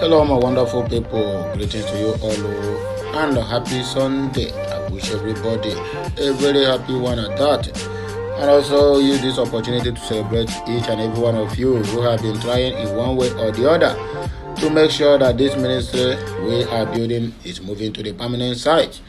Hello, my wonderful people. Greetings to you all, and a happy Sunday. I wish everybody a very happy one at that. And also use this opportunity to celebrate each and every one of you who have been trying in one way or the other to make sure that this ministry we are building is moving to the permanent site.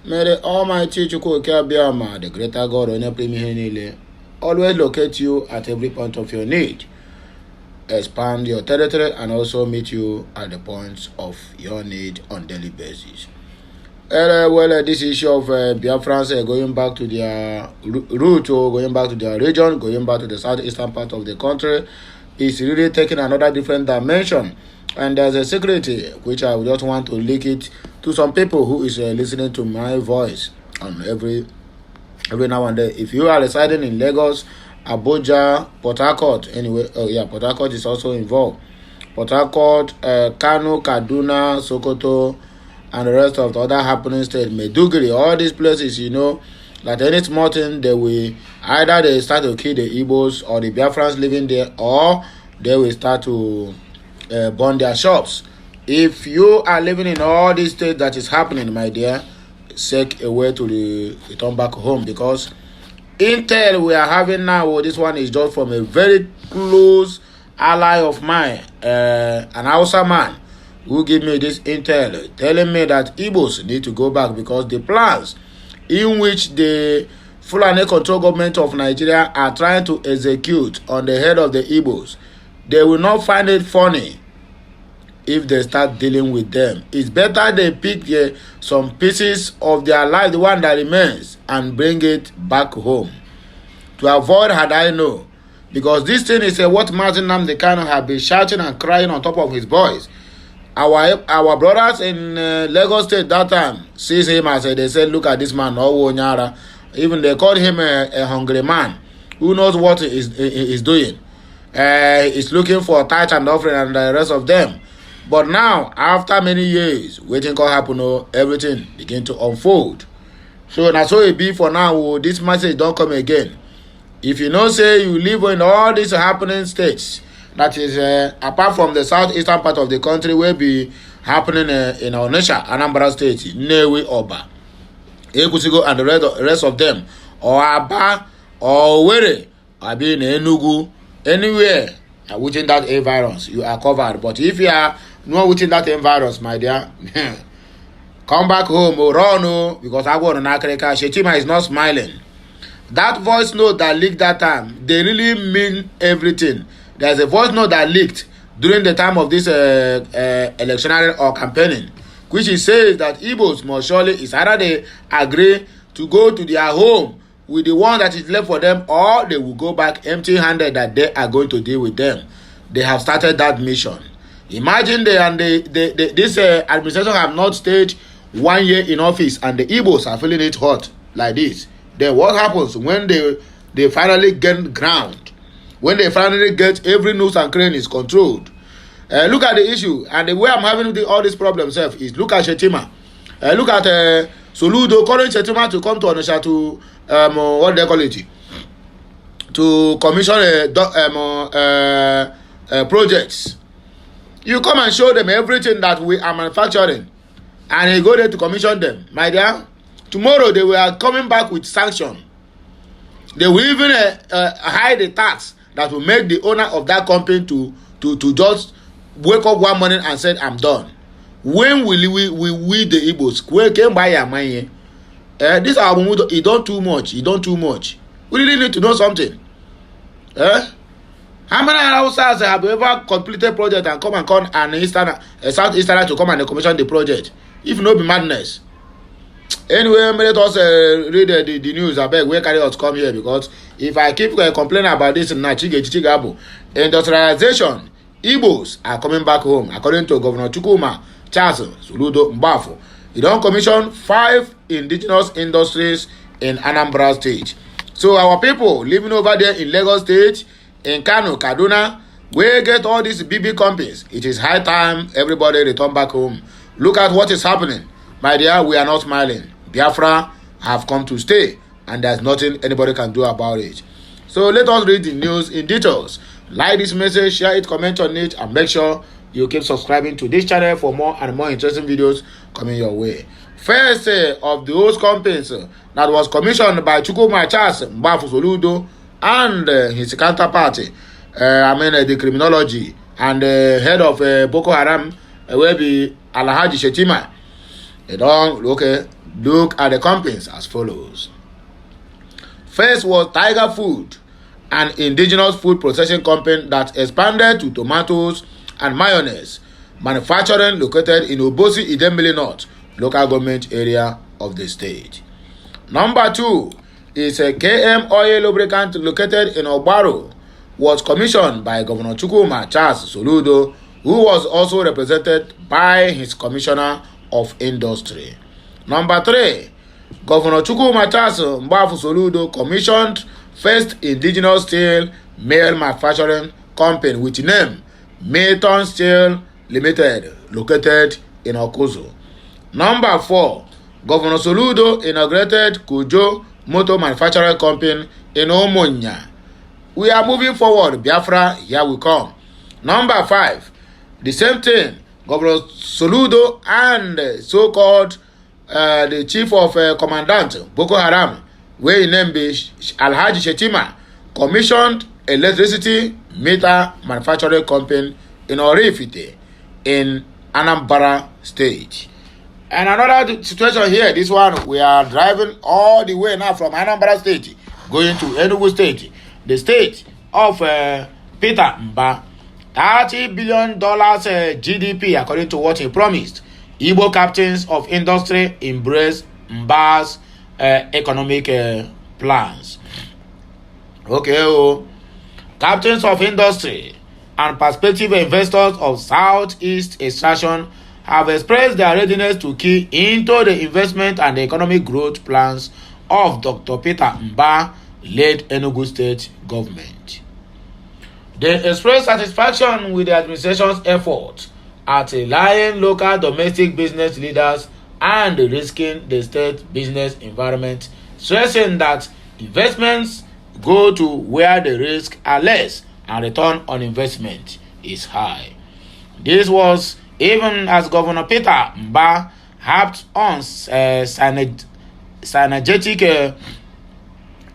May the Almighty Chukwuka Biama, the greater God on your premier, always locate you at every point of your need, expand your territory, and also meet you at the points of your need on daily basis. This issue of Biafrans going back to their route, or going back to their region, going back to the southeastern part of the country, is really taking another different dimension. And there's a security which I just want to leak it to some people who is listening to my voice on every now and then. If you are residing in Lagos, Abuja, Port Harcourt, Port Harcourt is also involved. Port Harcourt, Kwanu, Kaduna, Sokoto, and the rest of the other happening states, Maiduguri, all these places, that any small thing, either they start to kill the Igbos or the Biafrans living there, or they will start to burn their shops. If you are living in all these states that is happening, my dear, seek a way to return back home, because intel we are having now, this one is just from a very close ally of mine, an Hausa man, who gave me this intel, telling me that Igbos need to go back because the plans in which the Fulani control government of Nigeria are trying to execute on the head of the Igbos, they will not find it funny if they start dealing with them. It's better they pick some pieces of their life, the one that remains, and bring it back home. To avoid had I know, because this thing is what Martin Nnamdi Kanu have been shouting and crying on top of his voice. Our brothers in Lagos State that time sees him as they said, look at this man, Nyara. Even they called him a hungry man who knows what he is doing. He's looking for tithe and offering and the rest of them. But now, after many years, waiting can happen, everything begin to unfold. So that's how it be for now. This message don't come again. If you say you live in all these happening states, that is apart from the southeastern part of the country, will be happening in Onitsha, Anambra State, Nnewi, Oba, Ekusigo, and the rest of them, or Aba, or Were, or being Enugu, anywhere within that environs, you are covered. But if you are not within that environs, my dear, come back home or run, because I go on Akreka. Shetima is not smiling. That voice note that leaked that time, they really mean everything. There's a voice note that leaked during the time of this electionary or campaigning, which it says that Igbos most surely is either they agree to go to their home with the one that is left for them, or they will go back empty-handed, that they are going to deal with them. They have started that mission. Imagine this administration have not stayed 1 year in office, and the Igbos are feeling it hot like this. Then what happens when they finally get ground? When they finally get every nook and cranny is controlled? Look at the issue, and the way I'm having all these problems is look at Shetima. Look at Soludo calling Shetima to come to Onitsha to what they call it, to commission projects. You come and show them everything that we are manufacturing, and he go there to commission them. My dear, tomorrow they were coming back with sanction. They will even hide the tax that will make the owner of that company to just wake up one morning and say, I'm done. When will we the Igbos came by your money? This album, it don't too much. We really need to know something. How many Hausas have ever completed project and come and call a southeasterner to come and commission the project? If no be madness. Anyway, let us read the news. I beg, where carry us come here, because if I keep complaining about this in Chichigabo, industrialization, Igbos are coming back home, according to Governor Chukwuma Charles Soludo Mbafo. He don't commission 5 indigenous industries in Anambra State. So our people living over there in Lagos State, in Kano, Kaduna, we get all these BB companies. It is high time everybody return back home. Look at what is happening. My dear, we are not smiling. Biafra have come to stay, and there's nothing anybody can do about it. So let us read the news in details. Like this message, share it, comment on it, and make sure you keep subscribing to this channel for more and more interesting videos coming your way. First of those companies that was commissioned by Chukwuma Charles Mbafu Soludo and his counterpart, the criminology and head of Boko Haram will be Alhaji Shetima. They don't look at the companies as follows. First was Tiger Food, an indigenous food processing company that expanded to tomatoes and mayonnaise manufacturing located in Obosi Idemili North local government area of the state. Number 2 is a KM oil lubricant located in Ogbaro, was commissioned by Governor Chukwuma Charles Soludo, who was also represented by his Commissioner of Industry. Number 3, Governor Chukwuma Charles Mbafu Soludo commissioned first indigenous steel mill manufacturing company with name Mayton Steel Limited, located in Okozo. Number 4, Governor Soludo inaugurated Kujo Motor Manufacturing Company in Omonya. We are moving forward. Biafra, here we come. Number 5, the same thing. Governor Soludo and so-called the chief of commandant Boko Haram, where he named Alhaji Shetima, commissioned electricity meter manufacturing company in Orifite in Anambra State. And another situation here, this one, we are driving all the way now from Anambra State, going to Enugu State, the state of Peter Mba. $30 billion GDP, according to what he promised. Igbo captains of industry embrace Mba's economic plans. Captains of industry and prospective investors of Southeast extraction have expressed their readiness to key into the investment and the economic growth plans of Dr. Peter Mba-led Enugu State government. They expressed satisfaction with the administration's efforts at aligning local domestic business leaders and risking the state business environment, stressing that investments go to where the risks are less and return on investment is high. This was even as Governor Peter Mba harped on synergetic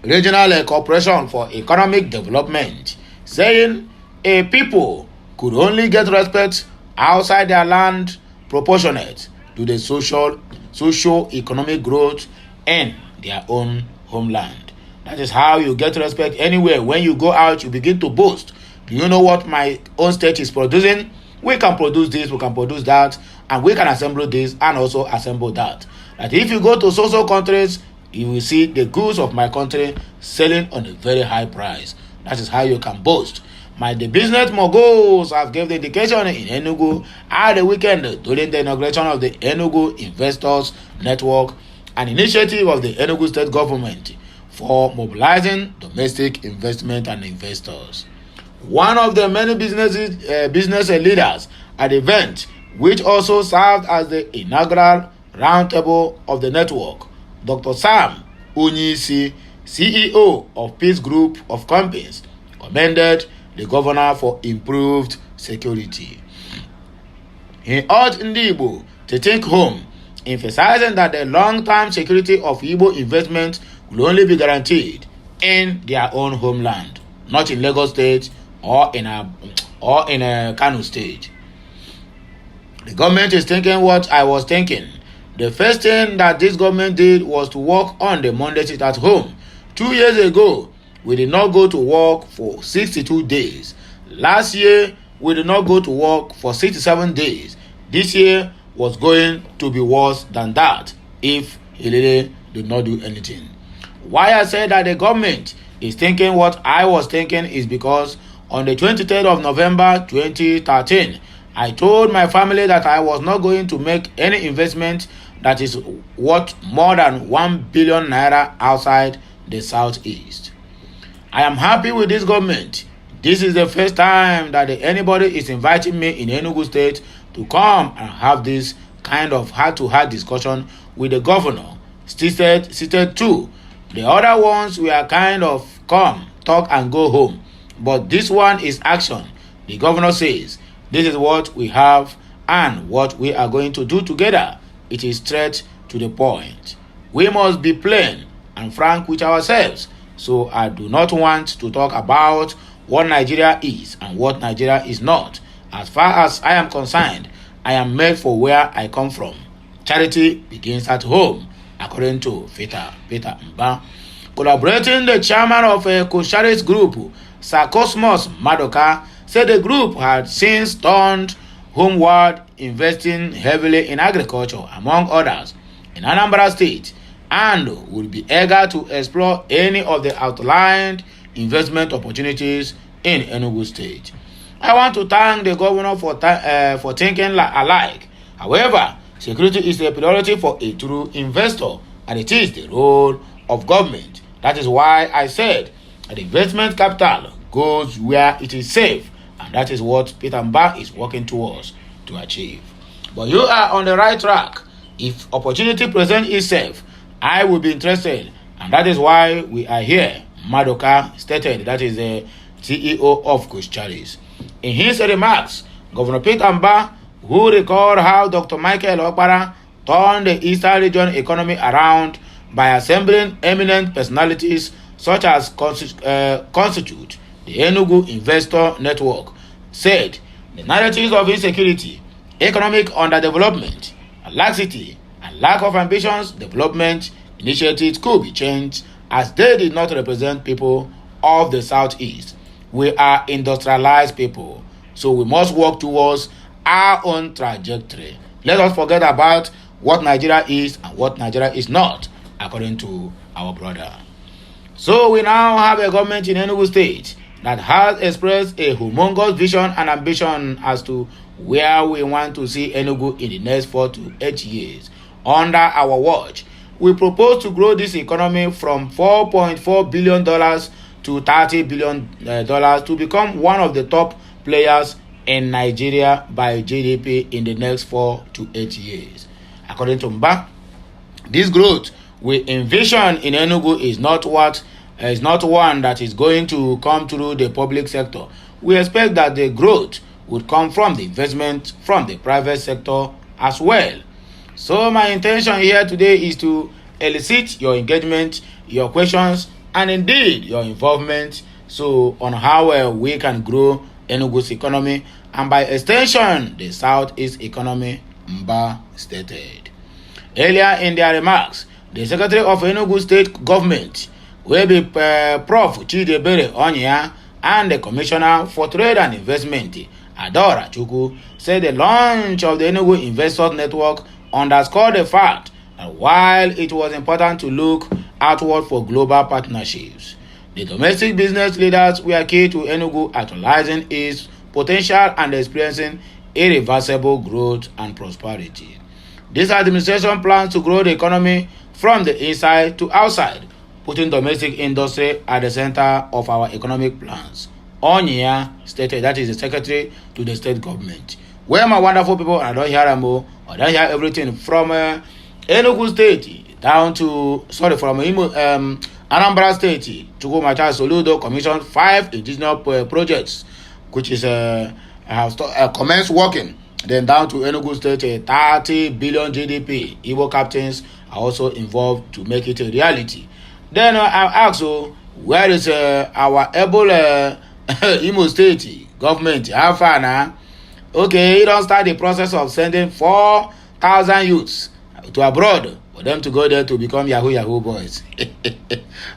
regional cooperation for economic development, saying a people could only get respect outside their land proportionate to the socio-economic growth in their own homeland. That is how you get respect anywhere. When you go out, you begin to boast. Do you know what my own state is producing? We can produce this, we can produce that, and we can assemble this and also assemble that. That if you go to social countries, you will see the goods of my country selling on a very high price. That is how you can boast. The business moguls have given the indication in Enugu at the weekend during the inauguration of the Enugu Investors Network, an initiative of the Enugu State government for mobilizing domestic investment and investors. One of the many business leaders at the event, which also served as the inaugural roundtable of the network, Dr. Sam Unyisi, CEO of Peace Group of Companies, commended the governor for improved security. He urged Igbo to take home, emphasizing that the long-term security of Igbo investment will only be guaranteed in their own homeland, not in Lagos State or in Kwanu State. The government is thinking what I was thinking. The first thing that this government did was to work on the Monday sit at home. 2 years ago, we did not go to work for 62 days. Last year, we did not go to work for 67 days. This year was going to be worse than that if he really did not do anything. Why I said that the government is thinking what I was thinking is because on the 23rd of November 2013, I told my family that I was not going to make any investment that is worth more than 1 billion naira outside the southeast. I am happy with this government. This is the first time that anybody is inviting me in Enugu State to come and have this kind of heart-to-heart discussion with the governor. Seated two. The other ones we are kind of come, talk and go home. But this one is action. The governor says, This is what we have and what we are going to do together. It is straight to the point. We must be plain and frank with ourselves. So I do not want to talk about what Nigeria is and what Nigeria is not. As far as I am concerned, I am made for where I come from. Charity begins at home, according to Peter Mba. Collaborating the chairman of a Koshari's group, Sir Cosmos Madoka, said the group had since turned homeward, investing heavily in agriculture, among others, in Anambra State, and will be eager to explore any of the outlined investment opportunities in Enugu State. I want to thank the governor for thinking alike. However, security is a priority for a true investor, and it is the role of government. That is why I said that investment capital goes where it is safe, and that is what Peter Mba is working towards to achieve. But you are on the right track. If opportunity presents itself, I will be interested, and that is why we are here, Madoka stated. That is the CEO of Koshari's. In his remarks, Governor Peter Mba, who recalled how Dr. Michael Okpara turned the Eastern region economy around by assembling eminent personalities such as constitute the Enugu Investor Network, said the narratives of insecurity, economic underdevelopment, laxity, and lack of ambitious development initiatives could be changed as they did not represent people of the Southeast. We are industrialized people, so we must work towards our own trajectory. Let us forget about what Nigeria is and what Nigeria is not, according to our brother. So we now have a government in Enugu State that has expressed a humongous vision and ambition as to where we want to see Enugu in the next 4 to 8 years. Under our watch, we propose to grow this economy from $4.4 billion to $30 billion to become one of the top players in Nigeria by GDP in the next 4 to 8 years. According to Mba, this growth we envision in Enugu is not one that is going to come through the public sector. We expect that the growth would come from the investment from the private sector as well. So my intention here today is to elicit your engagement, your questions, and indeed your involvement on how we can grow Enugu's economy and by extension the Southeast economy, Mba stated. Earlier in their remarks, the Secretary of Enugu State Government will be Prof. Chidebere Onya and the Commissioner for Trade and Investment, Adora Chukwu, said the launch of the Enugu Investors Network underscored the fact that while it was important to look outward for global partnerships, the domestic business leaders were key to Enugu actualizing its potential and experiencing irreversible growth and prosperity. This administration plans to grow the economy from the inside to outside, putting domestic industry at the center of our economic plans. Onya stated, that is the secretary to the state government. Well, my wonderful people, I don't hear them all. I don't hear everything from Enugu State down to, from Anambra State to go Macha Soludo commissioned 5 indigenous projects, which is have commenced working. Then down to Enugu State, 30 billion GDP. Igbo captains are also involved to make it a reality. Then I ask, where is our able Imo State government? How far now? Okay, you don't start the process of sending 4,000 youths to abroad for them to go there to become Yahoo boys.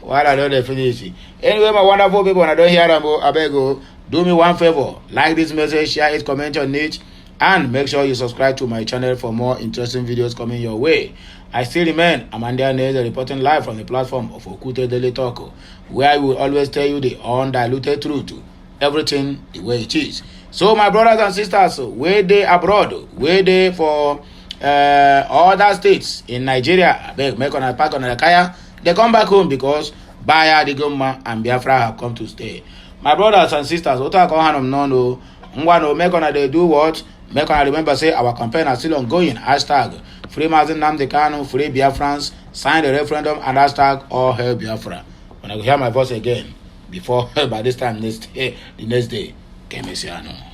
Why I don't finish? Anyway, my wonderful people, when I don't hear them, I beg you, do me one favor. Like this message, share it, comment on it, and make sure you subscribe to my channel for more interesting videos coming your way. I still remain Amanda Neze, reporting live from the platform of Okute Daily Talk, where I will always tell you the undiluted truth, everything the way it is. So my brothers and sisters, where they abroad, where they for other states in Nigeria, make on a pack on a kaya, they come back home because Baya, the Goma, and Biafra have come to stay. My brothers and sisters, what I call Hanum no, Mwano, make on a they do what? Make on remember say our campaign is still ongoing. Hashtag Free Mazin Nnamdi Kanu, Free Biafrans, sign the referendum and hashtag All Hail Biafra. When I hear my voice again, before by this time the next day, Kemesiano.